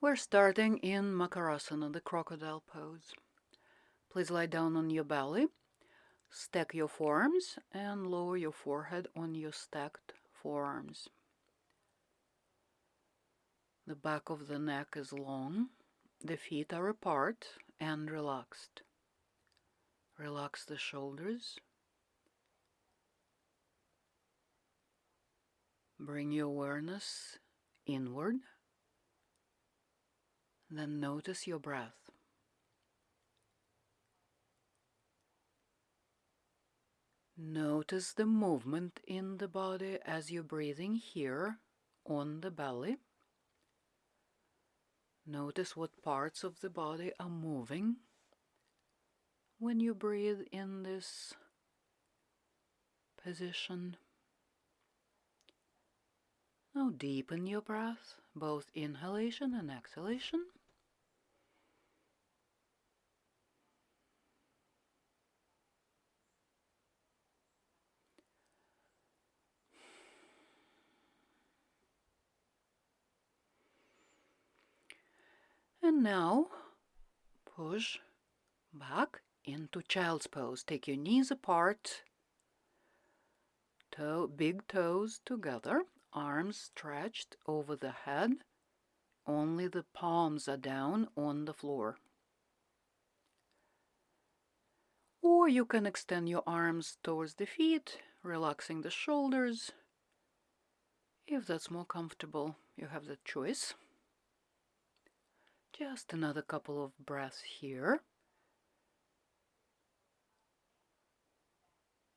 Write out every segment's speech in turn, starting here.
We're starting in Makarasana, the Crocodile Pose. Please lie down on your belly, stack your forearms, and lower your forehead on your stacked forearms. The back of the neck is long, the feet are apart and relaxed. Relax the shoulders. Bring your awareness inward. Then notice your breath. Notice the movement in the body as you're breathing here on the belly. Notice what parts of the body are moving when you breathe in this position. Now deepen your breath, both inhalation and exhalation. And now push back into Child's Pose. Take your knees apart, big toes together, arms stretched over the head. Only the palms are down on the floor. Or you can extend your arms towards the feet, relaxing the shoulders. If that's more comfortable, you have that choice. Just another couple of breaths here.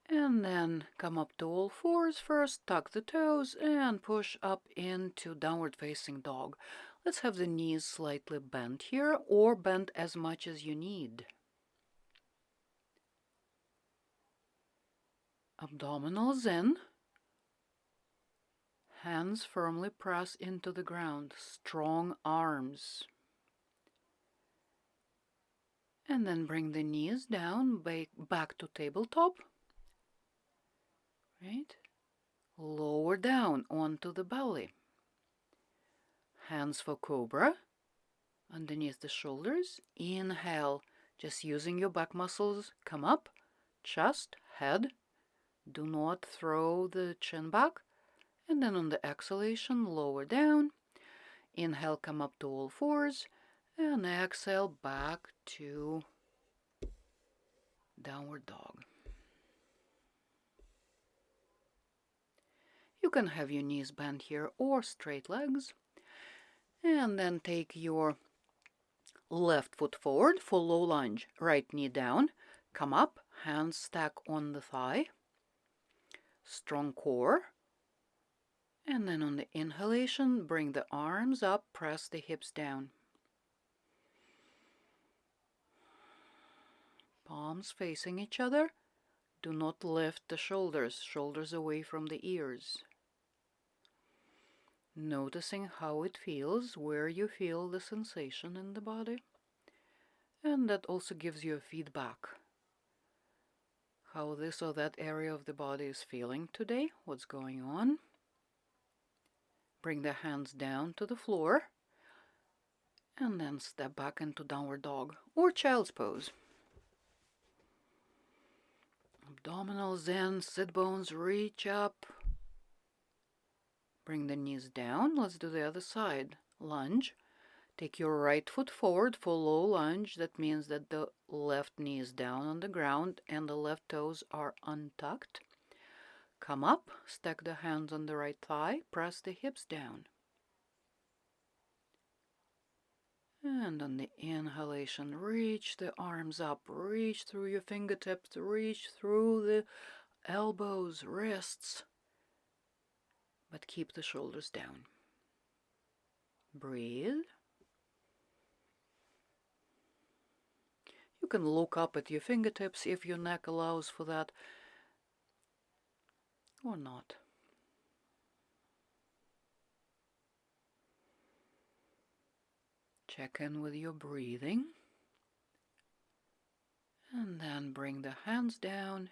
And then come up to all fours first, tuck the toes, and push up into downward facing dog. Let's have the knees slightly bent here, or bent as much as you need. Abdominals in. Hands firmly press into the ground, strong arms. And then bring the knees down, back to tabletop. Right? Lower down onto the belly. Hands for Cobra, underneath the shoulders. Inhale, just using your back muscles, come up, chest, head. Do not throw the chin back. And then on the exhalation, lower down. Inhale, come up to all fours. And exhale, back to downward dog. You can have your knees bent here or straight legs. And then take your left foot forward for low lunge. Right knee down. Come up, hands stack on the thigh. Strong core. And then on the inhalation, bring the arms up, press the hips down. Palms facing each other. Do not lift the shoulders, shoulders away from the ears. Noticing how it feels, where you feel the sensation in the body. And that also gives you a feedback. How this or that area of the body is feeling today, what's going on. Bring the hands down to the floor. And then step back into downward dog or Child's Pose. Abdominals in, sit bones reach up. Bring the knees down. Let's do the other side. Lunge. Take your right foot forward for low lunge. That means that the left knee is down on the ground and the left toes are untucked. Come up, stack the hands on the right thigh, press the hips down. And on the inhalation, reach the arms up, reach through your fingertips, reach through the elbows, wrists. But keep the shoulders down. Breathe. You can look up at your fingertips if your neck allows for that, or not. Check in with your breathing. And then bring the hands down.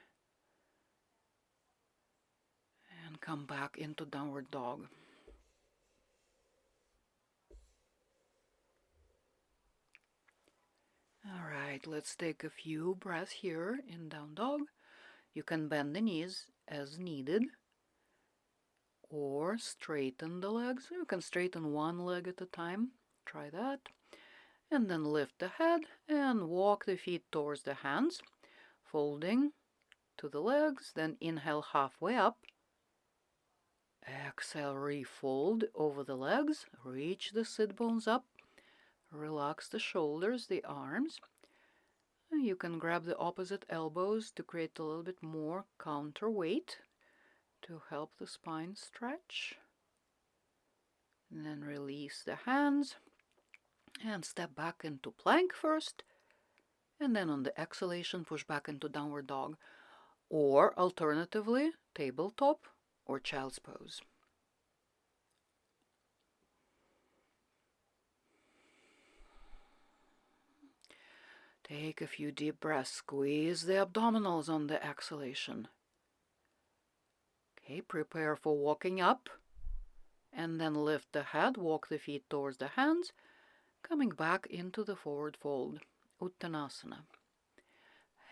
And come back into downward dog. Alright, let's take a few breaths here in down dog. You can bend the knees as needed or straighten the legs. You can straighten one leg at a time. Try that. And then lift the head and walk the feet towards the hands, folding to the legs. Then inhale halfway up. Exhale, refold over the legs. Reach the sit bones up. Relax the shoulders, the arms. You can grab the opposite elbows to create a little bit more counterweight to help the spine stretch. And then release the hands and step back into plank first. And then on the exhalation, push back into downward dog. Or alternatively, tabletop or child's pose. Take a few deep breaths. Squeeze the abdominals on the exhalation. Okay, prepare for walking up. And then lift the head, walk the feet towards the hands, coming back into the forward fold, Uttanasana.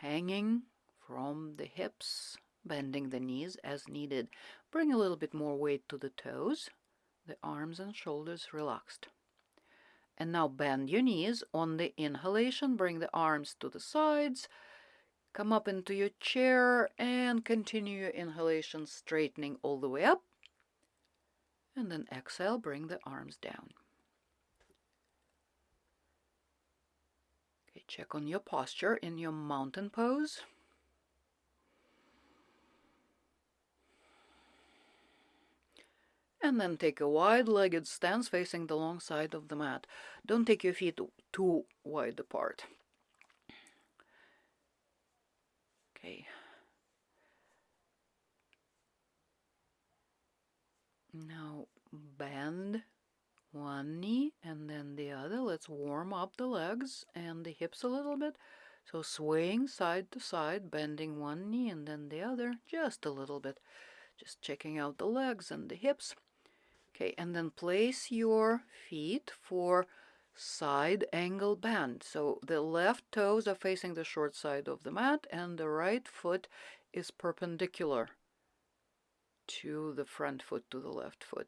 Hanging from the hips, bending the knees as needed. Bring a little bit more weight to the toes, the arms and shoulders relaxed. And now bend your knees on the inhalation, bring the arms to the sides, come up into your chair and continue your inhalation, straightening all the way up. And then exhale, bring the arms down. Okay, check on your posture in your mountain pose. And then take a wide-legged stance facing the long side of the mat. Don't take your feet too wide apart. Okay. Now bend one knee and then the other. Let's warm up the legs and the hips a little bit. So swaying side to side, bending one knee and then the other, just a little bit. Just checking out the legs and the hips. Okay, and then place your feet for side angle bend. So the left toes are facing the short side of the mat and the right foot is perpendicular to the front foot, to the left foot.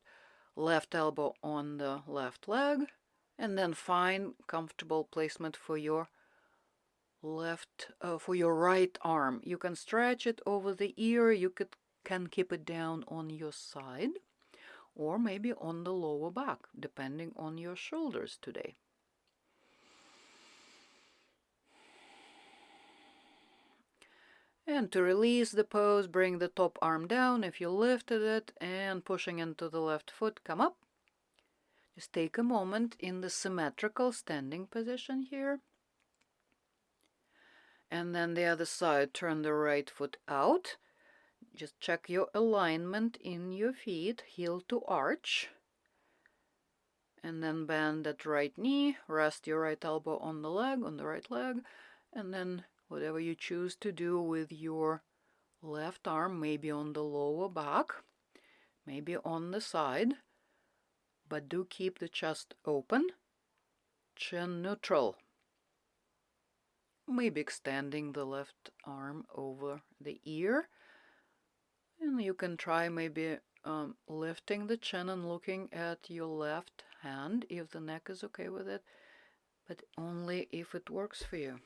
Left elbow on the left leg, and then find comfortable placement for your right arm. You can stretch it over the ear. You can keep it down on your side, or maybe on the lower back, depending on your shoulders today. And to release the pose, bring the top arm down if you lifted it, and pushing into the left foot, come up. Just take a moment in the symmetrical standing position here. And then the other side, turn the right foot out. Just check your alignment in your feet, heel to arch. And then bend that right knee, rest your right elbow on the leg, on the right leg, and then whatever you choose to do with your left arm, maybe on the lower back, maybe on the side, but do keep the chest open, chin neutral. Maybe extending the left arm over the ear. And you can try maybe lifting the chin and looking at your left hand if the neck is okay with it, but only if it works for you.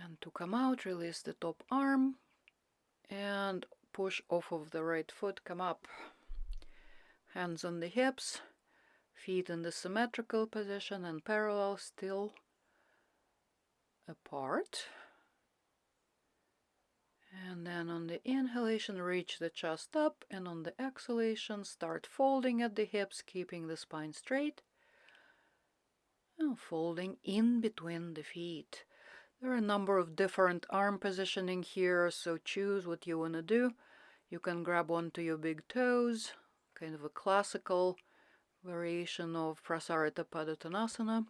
And to come out, release the top arm and push off of the right foot, come up. Hands on the hips, feet in the symmetrical position and parallel, still apart. And then on the inhalation, reach the chest up, and on the exhalation, start folding at the hips, keeping the spine straight, and folding in between the feet. There are a number of different arm positioning here, so choose what you want to do. You can grab onto your big toes, kind of a classical variation of Prasarita Padottanasana,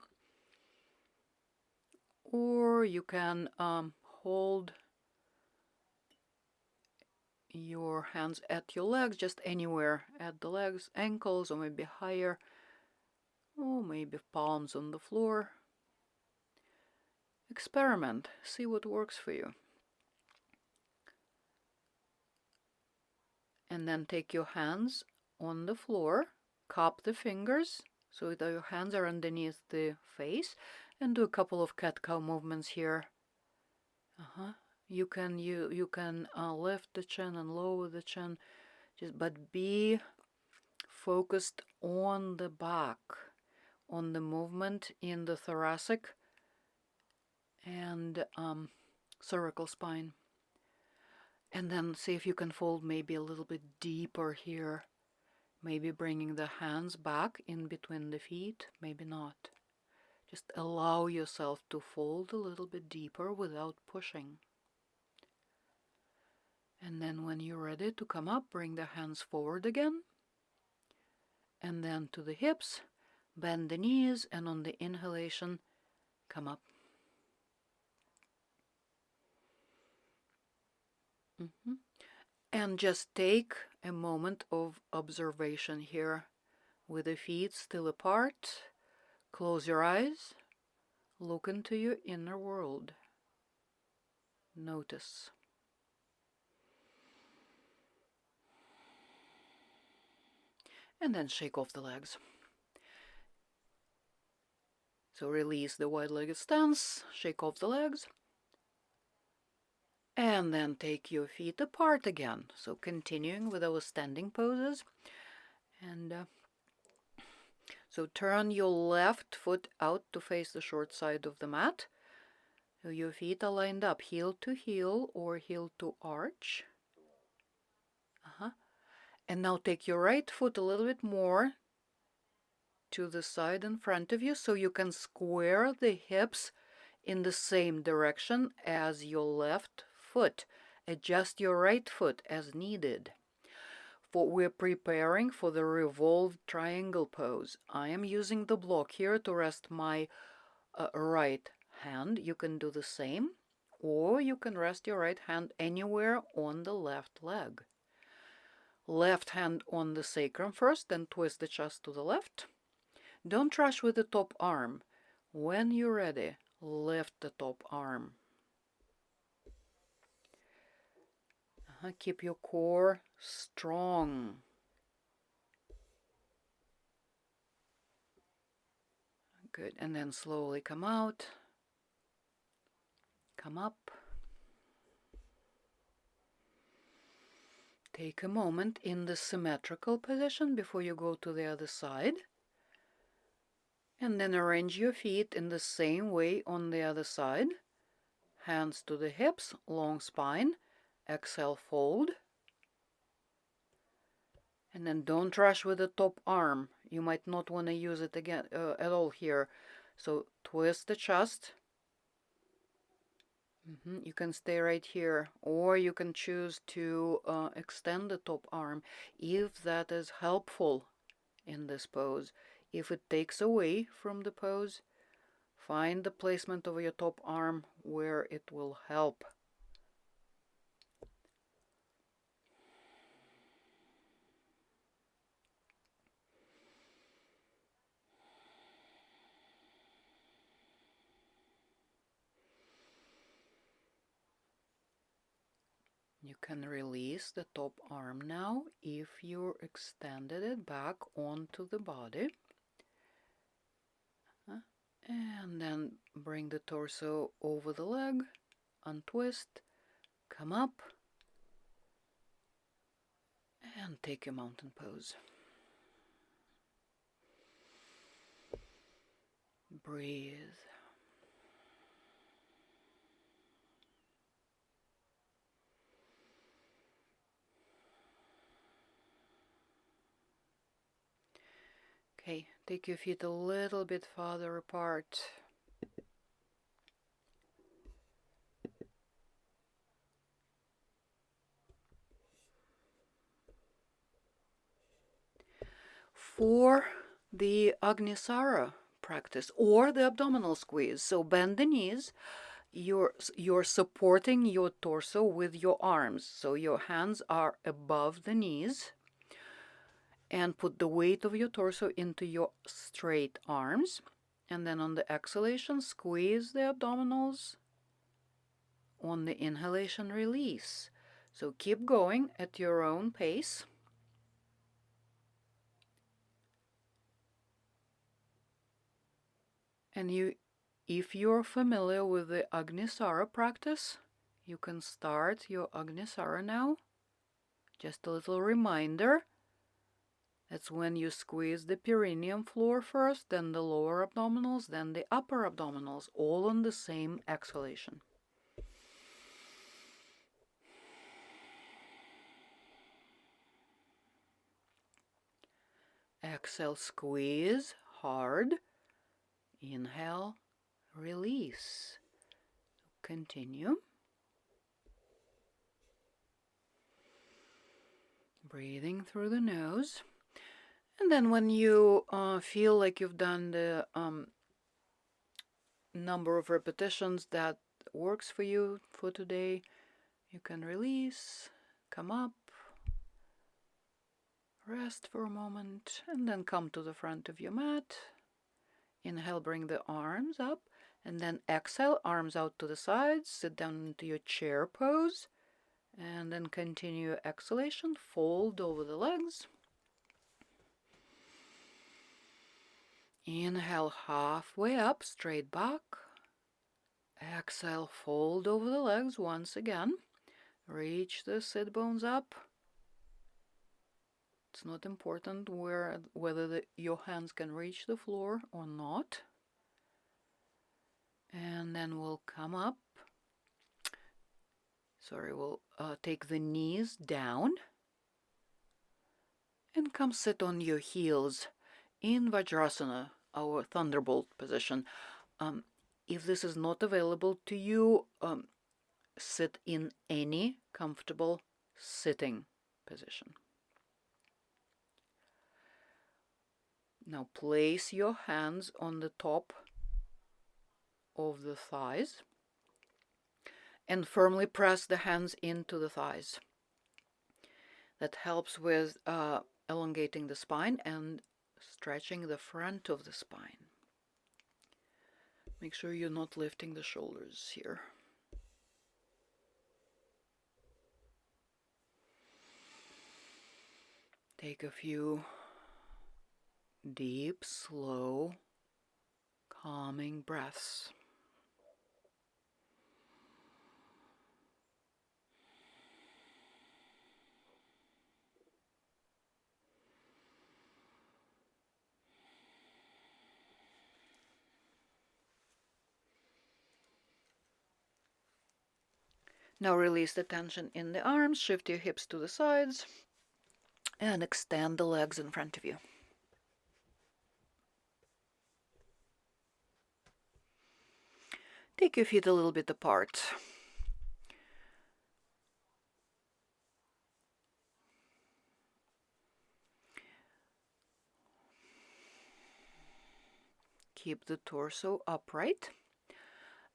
or you can hold your hands at your legs, just anywhere at the legs, ankles, or maybe higher, or maybe palms on the floor. Experiment, see what works for you. And then take your hands on the floor, cup the fingers so that your hands are underneath the face, and do a couple of cat-cow movements here. You can lift the chin and lower the chin, but be focused on the back, on the movement in the thoracic and cervical spine. And then see if you can fold maybe a little bit deeper here. Maybe bringing the hands back in between the feet, maybe not. Just allow yourself to fold a little bit deeper without pushing. And then when you're ready to come up, bring the hands forward again. And then to the hips, bend the knees, and on the inhalation, come up. And just take a moment of observation here with the feet still apart. Close your eyes. Look into your inner world. Notice. And then shake off the legs. So release the wide-legged stance, shake off the legs. And then take your feet apart again. So continuing with our standing poses. And so turn your left foot out to face the short side of the mat. So your feet are lined up, heel to heel or heel to arch. And now take your right foot a little bit more to the side in front of you so you can square the hips in the same direction as your left foot. Adjust your right foot as needed. For we're preparing for the revolved triangle pose. I am using the block here to rest my right hand. You can do the same, or you can rest your right hand anywhere on the left leg. Left hand on the sacrum first, then twist the chest to the left. Don't rush with the top arm. When you're ready, lift the top arm. Keep your core strong. Good. And then slowly come out. Come up. Take a moment in the symmetrical position before you go to the other side. And then arrange your feet in the same way on the other side. Hands to the hips, long spine. Exhale, fold. And then don't rush with the top arm. You might not want to use it again at all here. So twist the chest. You can stay right here, or you can choose to extend the top arm if that is helpful in this pose. If it takes away from the pose, find the placement of your top arm where it will help. You can release the top arm now if you extended it back onto the body. And then bring the torso over the leg, untwist, come up, and take your mountain pose. Breathe. Okay, take your feet a little bit farther apart. For the Agnisara practice or the abdominal squeeze, so bend the knees. You're supporting your torso with your arms, so your hands are above the knees. And put the weight of your torso into your straight arms. And then on the exhalation, squeeze the abdominals. On the inhalation, release. So keep going at your own pace. And if you're familiar with the Agnisara practice, you can start your Agnisara now. Just a little reminder. That's when you squeeze the perineum floor first, then the lower abdominals, then the upper abdominals, all on the same exhalation. Exhale, squeeze hard. Inhale, release. Continue. Breathing through the nose. And then when you feel like you've done the number of repetitions that works for you for today, you can release, come up, rest for a moment, and then come to the front of your mat. Inhale, bring the arms up, and then exhale, arms out to the sides, sit down into your chair pose, and then continue exhalation, fold over the legs. Inhale, halfway up, straight back. Exhale, fold over the legs once again. Reach the sit bones up. It's not important whether your hands can reach the floor or not. And then we'll come up. We'll take the knees down. And come sit on your heels in Vajrasana, our thunderbolt position. If this is not available to you, sit in any comfortable sitting position. Now place your hands on the top of the thighs and firmly press the hands into the thighs. That helps with elongating the spine and stretching the front of the spine. Make sure you're not lifting the shoulders here. Take a few deep, slow, calming breaths. Now release the tension in the arms, shift your hips to the sides, and extend the legs in front of you. Take your feet a little bit apart. Keep the torso upright.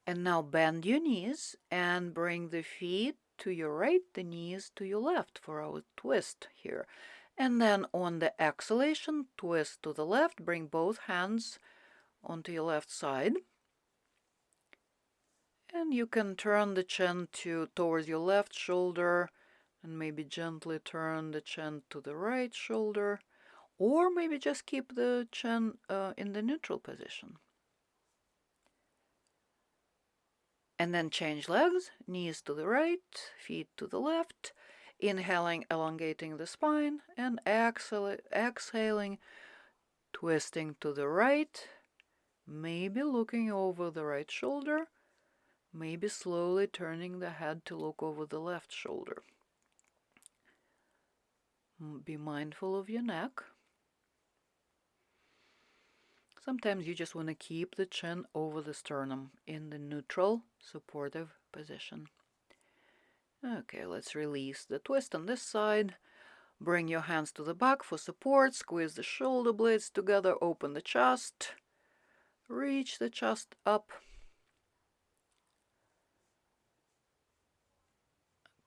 And now bend your knees and bring the feet to your right, the knees to your left for our twist here. And then on the exhalation, twist to the left, bring both hands onto your left side. And you can turn the chin towards your left shoulder and maybe gently turn the chin to the right shoulder, or maybe just keep the chin in the neutral position. And then change legs, knees to the right, feet to the left, inhaling, elongating the spine, and exhaling, twisting to the right, maybe looking over the right shoulder, maybe slowly turning the head to look over the left shoulder. Be mindful of your neck. Sometimes you just want to keep the chin over the sternum in the neutral, supportive position. Okay, let's release the twist on this side. Bring your hands to the back for support. Squeeze the shoulder blades together. Open the chest. Reach the chest up.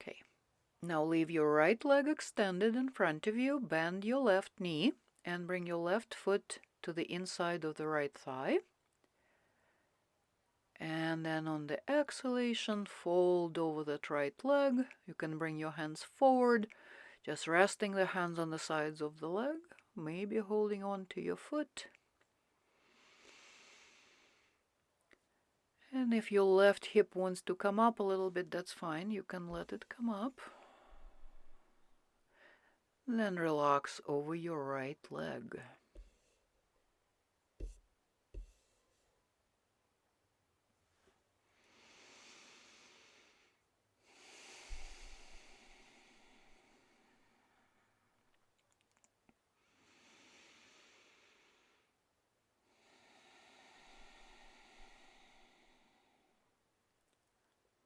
Okay. Now leave your right leg extended in front of you, bend your left knee, and bring your left foot to the inside of the right thigh. And then on the exhalation, fold over that right leg. You can bring your hands forward, just resting the hands on the sides of the leg, maybe holding on to your foot. And if your left hip wants to come up a little bit, that's fine. You can let it come up. Then relax over your right leg.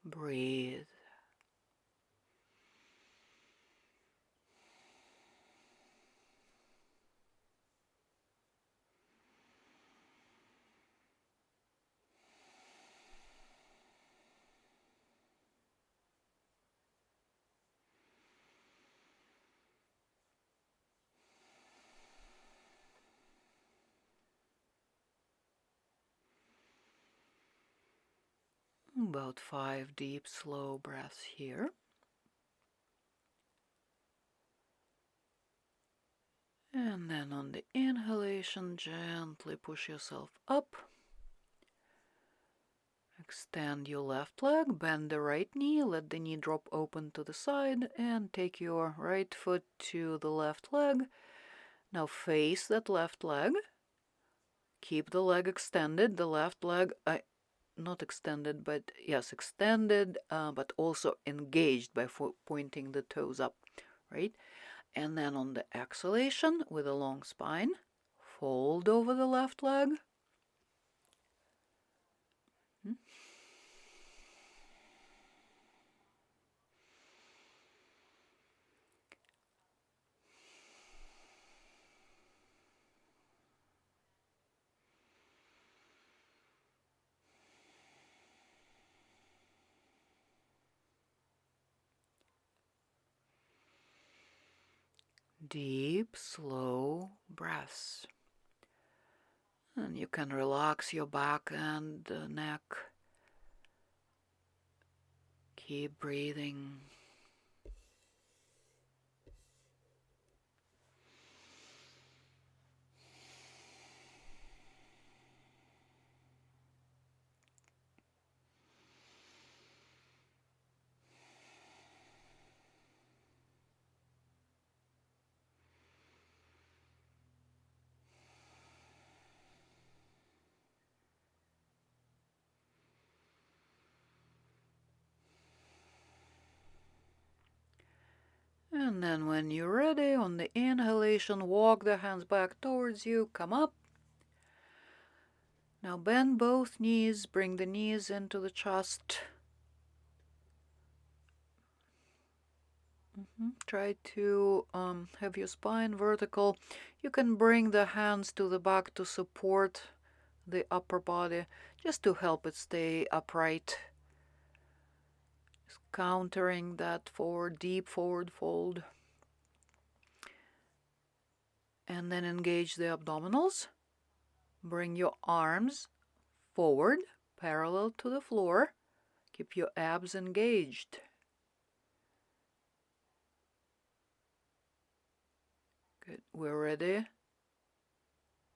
Breathe. About 5 deep, slow breaths here. And then on the inhalation, gently push yourself up. Extend your left leg, bend the right knee, let the knee drop open to the side, and take your right foot to the left leg. Now face that left leg. Keep the leg extended, the left leg, not extended, but yes, extended, but also engaged by pointing the toes up, right? And then on the exhalation, with a long spine, fold over the left leg. Deep, slow breaths. And you can relax your back and the neck. Keep breathing. And then when you're ready, on the inhalation, walk the hands back towards you, come up. Now bend both knees, bring the knees into the chest. Try to have your spine vertical. You can bring the hands to the back to support the upper body, just to help it stay upright. Just countering that deep forward fold. And then engage the abdominals. Bring your arms forward, parallel to the floor. Keep your abs engaged. Good, we're ready.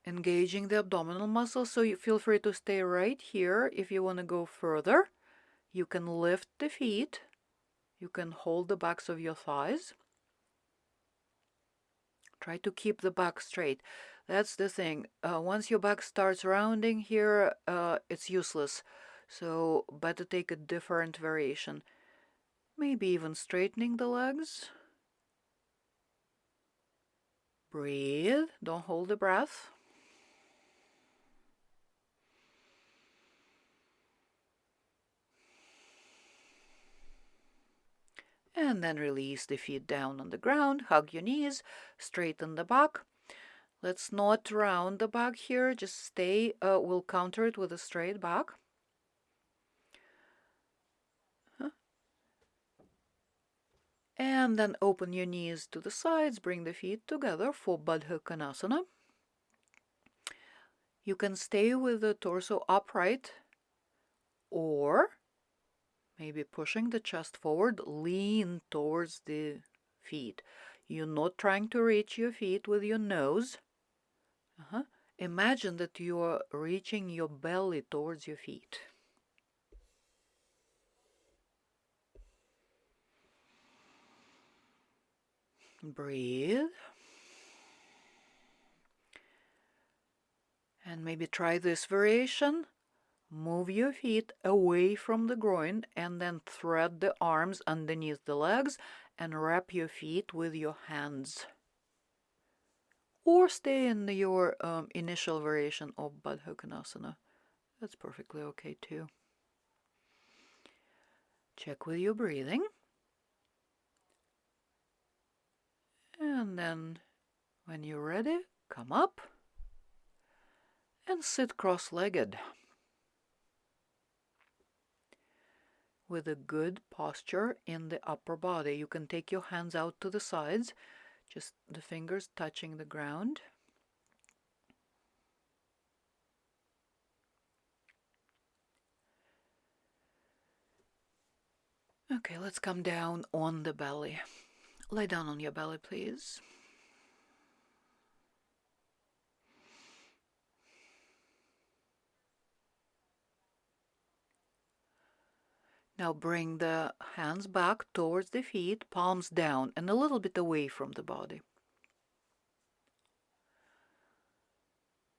Engaging the abdominal muscles, so you feel free to stay right here. If you want to go further, you can lift the feet. You can hold the backs of your thighs. Try to keep the back straight. That's the thing. Once your back starts rounding here, it's useless. So better take a different variation. Maybe even straightening the legs. Breathe. Don't hold the breath. And then release the feet down on the ground. Hug your knees. Straighten the back. Let's not round the back here. Just stay. We'll counter it with a straight back. And then open your knees to the sides, bring the feet together for Budha Kanasana. You can stay with the torso upright, or maybe pushing the chest forward, lean towards the feet. You're not trying to reach your feet with your nose. Imagine that you are reaching your belly towards your feet. Breathe. And maybe try this variation. Move your feet away from the groin and then thread the arms underneath the legs and wrap your feet with your hands. Or stay in your initial variation of Budha Kanasana. That's perfectly okay too. Check with your breathing. And then when you're ready, come up and sit cross-legged with a good posture in the upper body. You can take your hands out to the sides, just the fingers touching the ground. Okay, let's come down on the belly. Lay down on your belly, please. Now bring the hands back towards the feet, palms down and a little bit away from the body.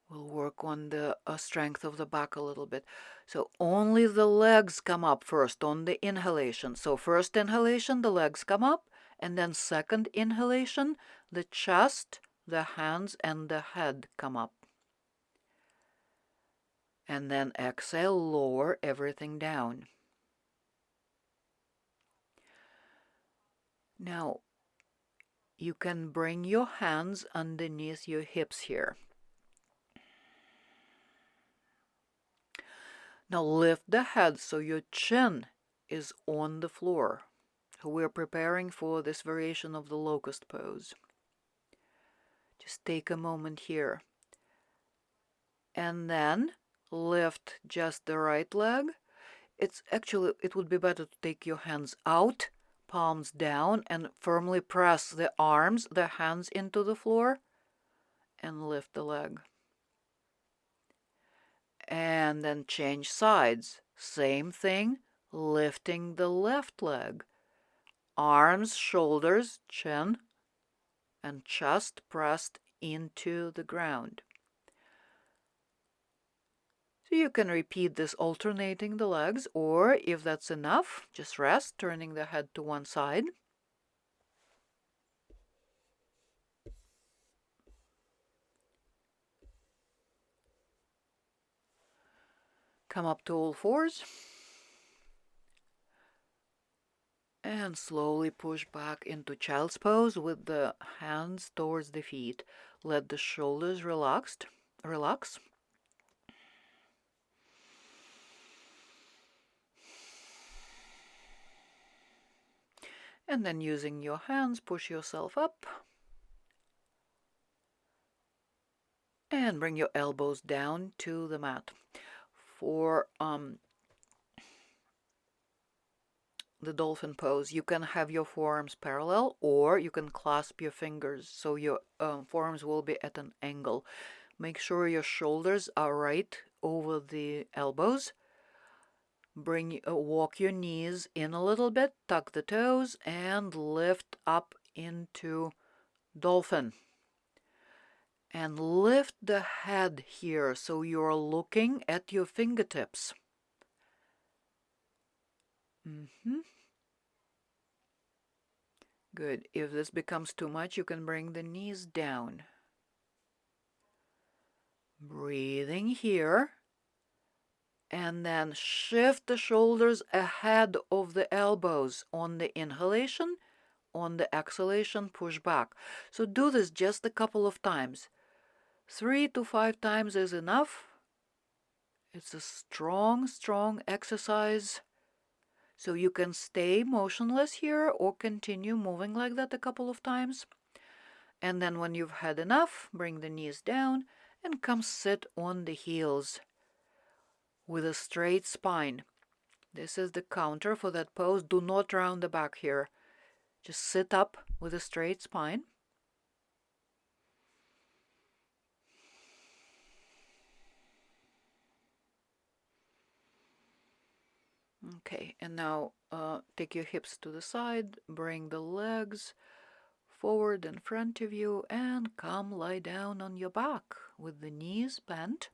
We'll work on the strength of the back a little bit. So only the legs come up first on the inhalation. So first inhalation, the legs come up, and then second inhalation, the chest, the hands, and the head come up. And then exhale, lower everything down. Now, you can bring your hands underneath your hips here. Now lift the head so your chin is on the floor. We're preparing for this variation of the Locust Pose. Just take a moment here. And then lift just the right leg. It would be better to take your hands out, palms down, and firmly press the arms, the hands into the floor, and lift the leg. And then change sides. Same thing, lifting the left leg. Arms, shoulders, chin, and chest pressed into the ground. So you can repeat this alternating the legs, or if that's enough, just rest, turning the head to one side. Come up to all fours. And slowly push back into Child's Pose with the hands towards the feet. Let the shoulders relax. And then using your hands, push yourself up. And bring your elbows down to the mat. For the Dolphin Pose, you can have your forearms parallel, or you can clasp your fingers so your forearms will be at an angle. Make sure your shoulders are right over the elbows. Walk your knees in a little bit, tuck the toes, and lift up into Dolphin. And lift the head here so you're looking at your fingertips. Good. If this becomes too much, you can bring the knees down. Breathing here. And then shift the shoulders ahead of the elbows on the inhalation. On the exhalation, push back. So do this just a couple of times. 3 to 5 times is enough. It's a strong exercise So you can stay motionless here or continue moving like that a couple of times. And then when you've had enough, bring the knees down and come sit on the heels with a straight spine. This is the counter for that pose. Do not round the back here. Just sit up with a straight spine. Okay, and now take your hips to the side, bring the legs forward in front of you, and come lie down on your back with the knees bent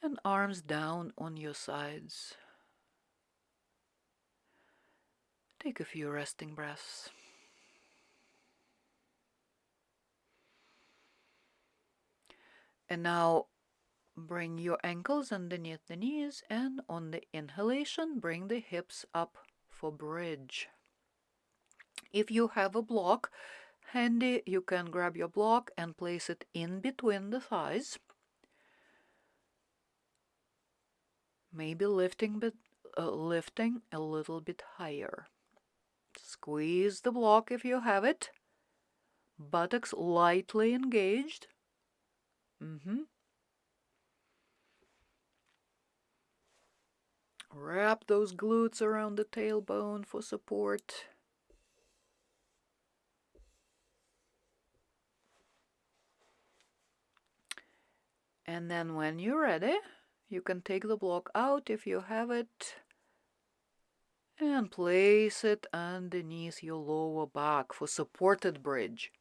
and arms down on your sides. Take a few resting breaths. And now bring your ankles underneath the knees, and on the inhalation, bring the hips up for bridge. If you have a block handy, you can grab your block and place it in between the thighs. Maybe lifting a little bit higher. Squeeze the block if you have it. Buttocks lightly engaged. Wrap those glutes around the tailbone for support. And then when you're ready, you can take the block out if you have it and place it underneath your lower back for supported bridge.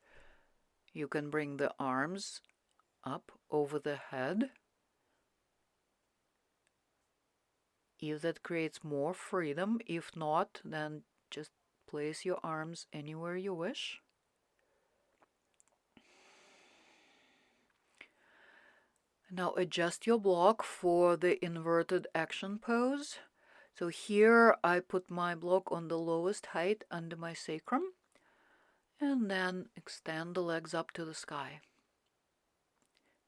You can bring the arms up over the head. If that creates more freedom, if not, then just place your arms anywhere you wish. Now adjust your block for the inverted action pose. So here I put my block on the lowest height under my sacrum, and then extend the legs up to the sky.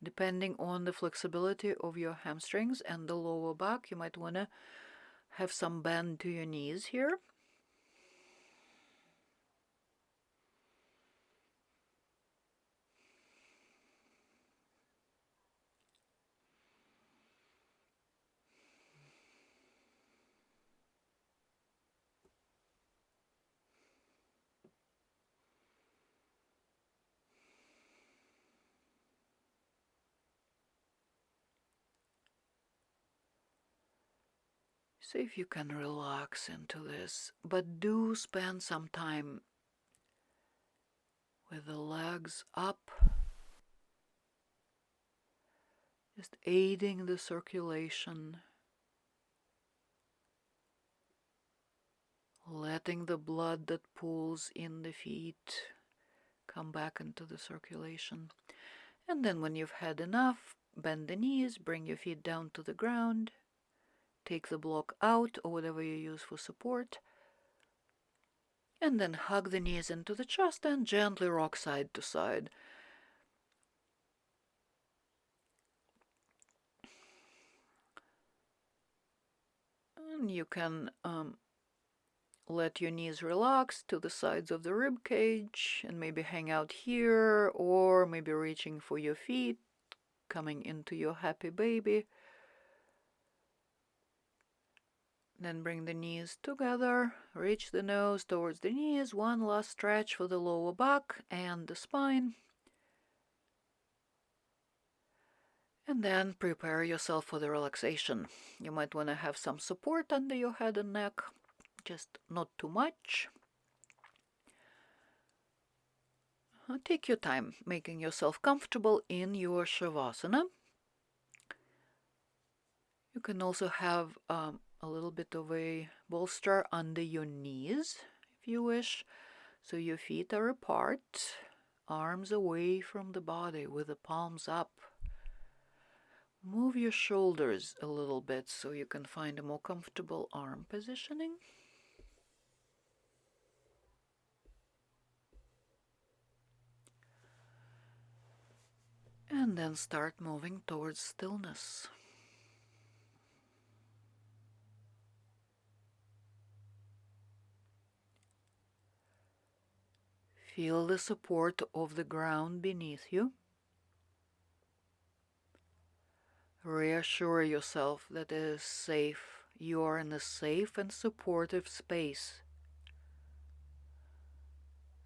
Depending on the flexibility of your hamstrings and the lower back, you might want to have some bend to your knees here. See if you can relax into this, but do spend some time with the legs up, just aiding the circulation, letting the blood that pools in the feet come back into the circulation. And then when you've had enough, bend the knees, bring your feet down to the ground, take the block out or whatever you use for support, and then hug the knees into the chest and gently rock side to side. And you can let your knees relax to the sides of the rib cage and maybe hang out here, or maybe reaching for your feet, coming into your happy baby. Then bring the knees together, reach the nose towards the knees, one last stretch for the lower back and the spine. And then prepare yourself for the relaxation. You might want to have some support under your head and neck, just not too much. Take your time making yourself comfortable in your Shavasana. You can also have a little bit of a bolster under your knees if you wish, so your feet are apart, arms away from the body with the palms up. Move your shoulders a little bit so you can find a more comfortable arm positioning. And then start moving towards stillness. Feel the support of the ground beneath you. Reassure yourself that it is safe. You are in a safe and supportive space,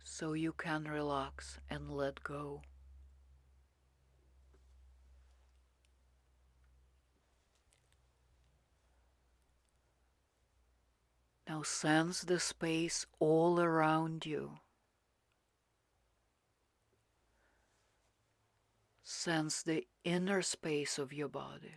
so you can relax and let go. Now sense the space all around you. Sense the inner space of your body.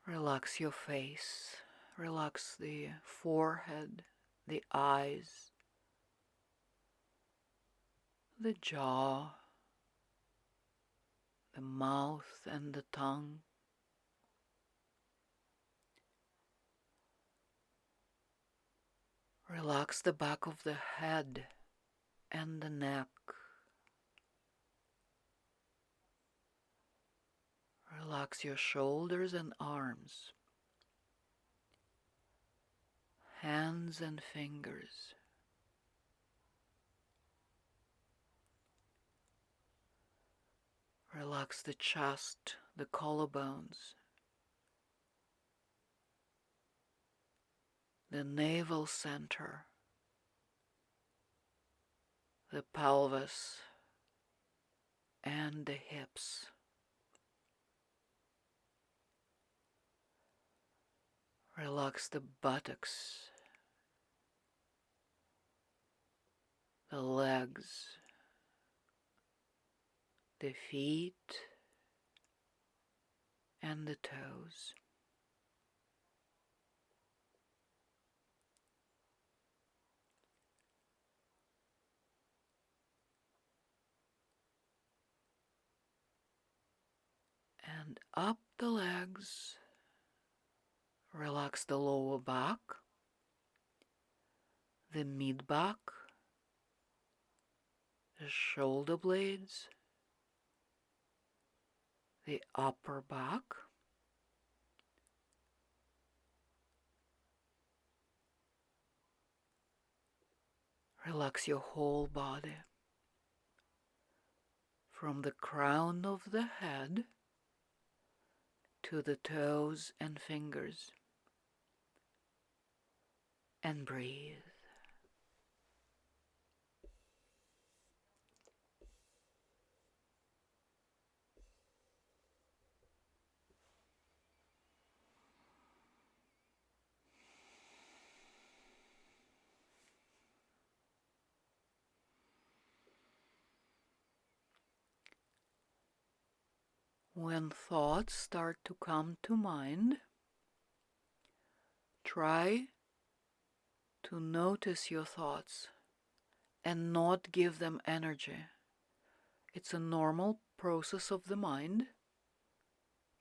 Relax your face. Relax the forehead, the eyes, the jaw, the mouth and the tongue. Relax the back of the head and the neck. Relax your shoulders and arms, hands and fingers. Relax the chest, the collarbones, the navel center, the pelvis, and the hips. Relax the buttocks, the legs, the feet, and the toes. And up the legs. Relax the lower back, the mid-back, the shoulder blades, the upper back, relax your whole body, from the crown of the head to the toes and fingers, and breathe. When thoughts start to come to mind, try to notice your thoughts and not give them energy. It's a normal process of the mind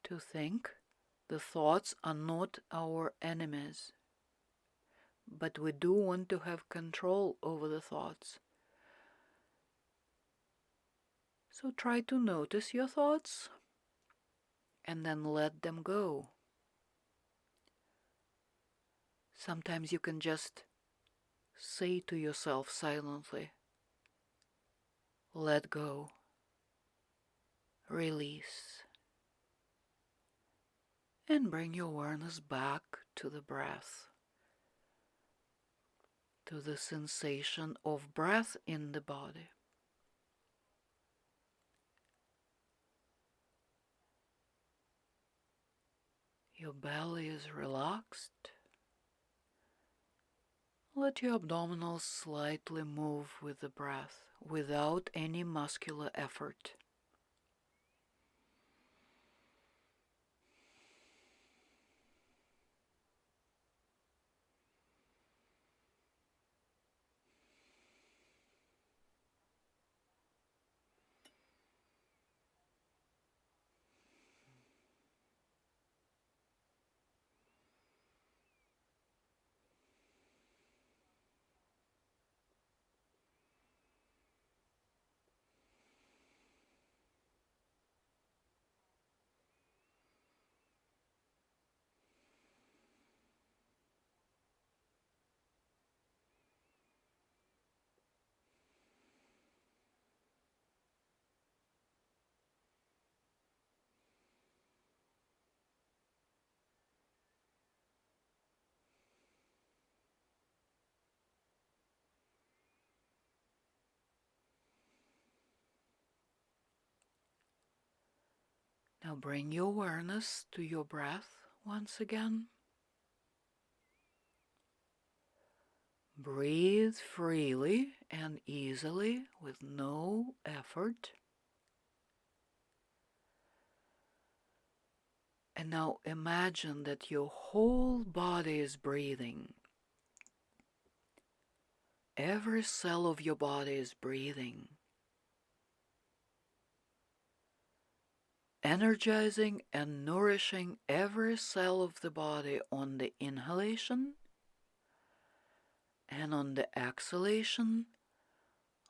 to think. The thoughts are not our enemies, but we do want to have control over the thoughts. So try to notice your thoughts and then let them go. Sometimes you can just say to yourself silently, let go, release, and bring your awareness back to the breath, to the sensation of breath in the body. Your belly is relaxed. Let your abdominals slightly move with the breath without any muscular effort. Now bring your awareness to your breath once again. Breathe freely and easily with no effort. And now imagine that your whole body is breathing. Every cell of your body is breathing. Energizing and nourishing every cell of the body on the inhalation, and on the exhalation,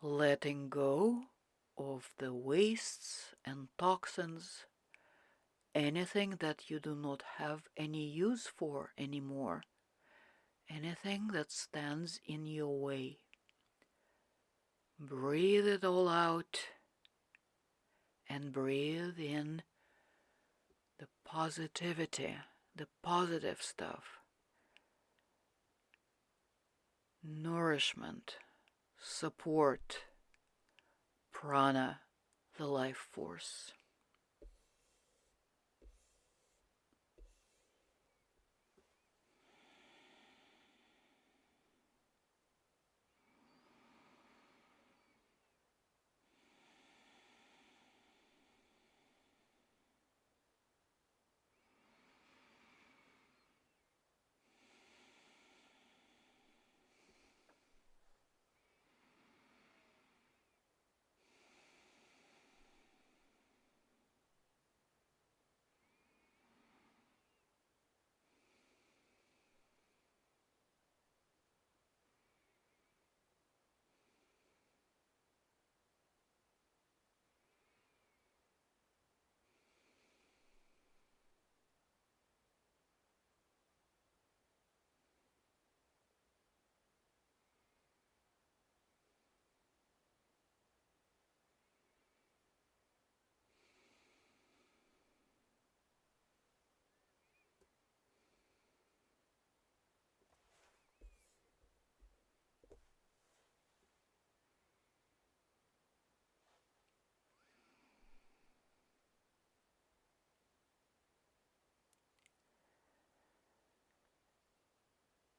letting go of the wastes and toxins, anything that you do not have any use for anymore, anything that stands in your way. Breathe it all out and breathe in the positivity, the positive stuff. Nourishment, support, prana, the life force.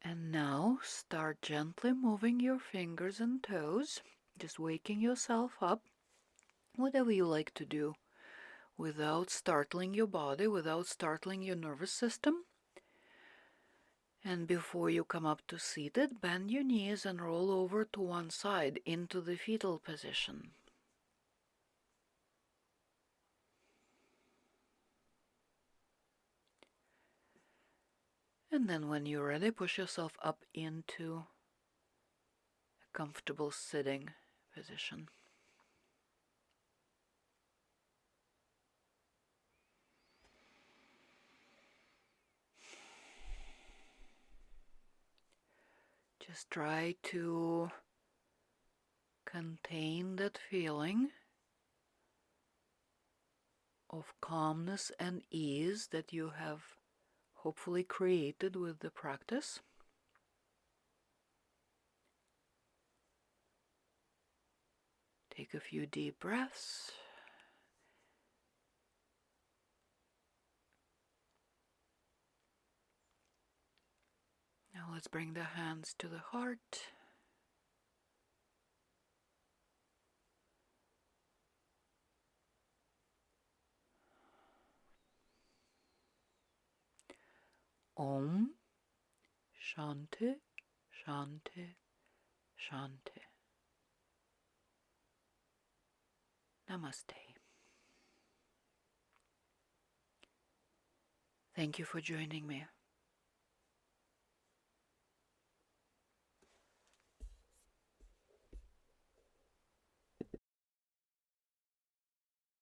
And now start gently moving your fingers and toes, just waking yourself up, whatever you like to do, without startling your body, without startling your nervous system. And before you come up to seated, bend your knees and roll over to one side into the fetal position. And then when you're ready, push yourself up into a comfortable sitting position. Just try to contain that feeling of calmness and ease that you have hopefully created with the practice. Take a few deep breaths. Now let's bring the hands to the heart. Om Shanti Shanti Shanti. Namaste. Thank you for joining me.